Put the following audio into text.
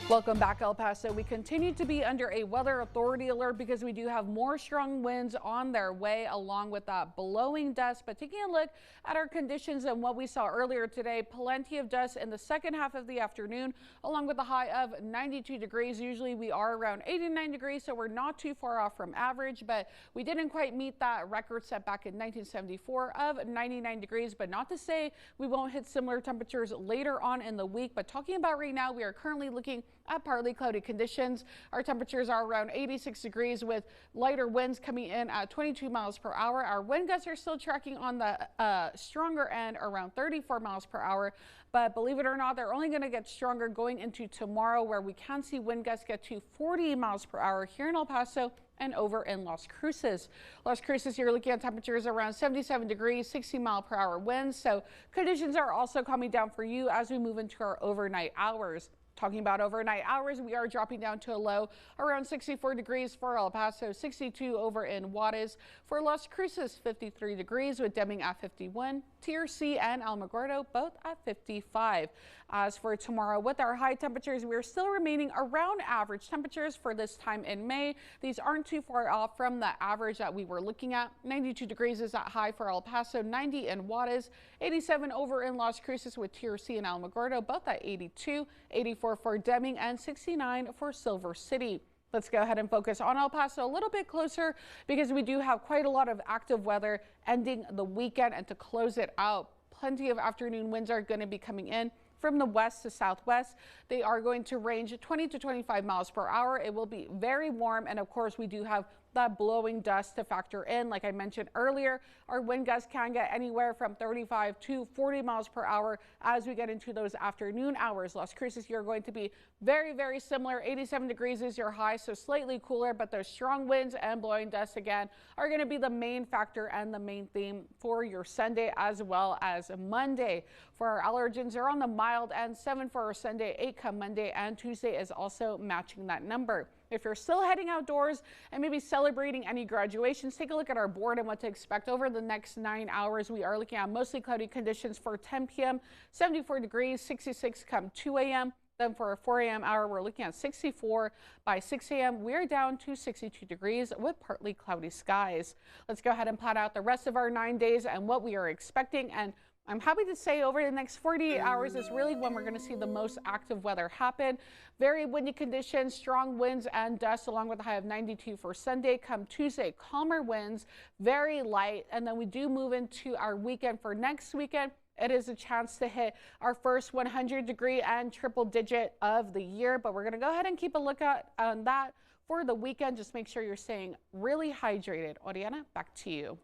Welcome back, El Paso. We continue to be under a weather authority alert because we do have more strong winds on their way along with that blowing dust. But taking a look at our conditions and what we saw earlier today, plenty of dust in the second half of the afternoon, along with a high of 92 degrees. Usually we are around 89 degrees, so we're not too far off from average, but we didn't quite meet that record set back in 1974 of 99 degrees. But not to say we won't hit similar temperatures later on in the week. But talking about right now, we are currently looking at partly cloudy conditions. Our temperatures are around 86 degrees with lighter winds coming in at 22 miles per hour. Our wind gusts are still tracking on the stronger end, around 34 miles per hour. But believe it or not, they're only going to get stronger going into tomorrow, where we can see wind gusts get to 40 miles per hour here in El Paso and over in Las Cruces. Las Cruces, you're looking at temperatures around 77 degrees, 60 mile per hour winds. So conditions are also coming down for you as we move into our overnight hours. Talking about overnight hours, we are dropping down to a low around 64 degrees for El Paso, 62 over in Juarez. For Las Cruces, 53 degrees with Deming at 51, TRC and Alamogordo both at 55. As for tomorrow, with our high temperatures, we're still remaining around average temperatures for this time in May. These aren't too far off from the average that we were looking at. 92 degrees is that high for El Paso, 90 in Juarez, 87 over in Las Cruces with TRC and Alamogordo both at 82, 84 for Deming and 69 for Silver City. Let's go ahead and focus on El Paso a little bit closer because we do have quite a lot of active weather ending the weekend, and to close it out, plenty of afternoon winds are going to be coming in from the west to southwest. They are going to range 20 to 25 miles per hour. It will be very warm, and of course we do have that blowing dust to factor in. Like I mentioned earlier, our wind gusts can get anywhere from 35 to 40 miles per hour as we get into those afternoon hours. Las Cruces, you're going to be very similar. 87 degrees is your high, so slightly cooler, but those strong winds and blowing dust again are going to be the main factor and the main theme for your Sunday as well as Monday. For our allergens, are on the mild end, 7 for our Sunday, 8 come Monday, and Tuesday is also matching that number. If you're still heading outdoors and maybe celebrating any graduations, take a look at our board and what to expect over the next 9 hours. We are looking at mostly cloudy conditions for 10 p.m., 74 degrees, 66 come 2 a.m. Then for our 4 a.m. hour, we're looking at 64. By 6 a.m., we're down to 62 degrees with partly cloudy skies. Let's go ahead and plot out the rest of our 9 days and what we are expecting. And I'm happy to say over the next 48 hours is really when we're going to see the most active weather happen. Very windy conditions, strong winds and dust, along with a high of 92 for Sunday. Come Tuesday, calmer winds, very light. And then we do move into our weekend. For next weekend, it is a chance to hit our first 100-degree and triple digit of the year. But we're going to go ahead and keep a lookout on that for the weekend. Just make sure you're staying really hydrated. Oriana, back to you.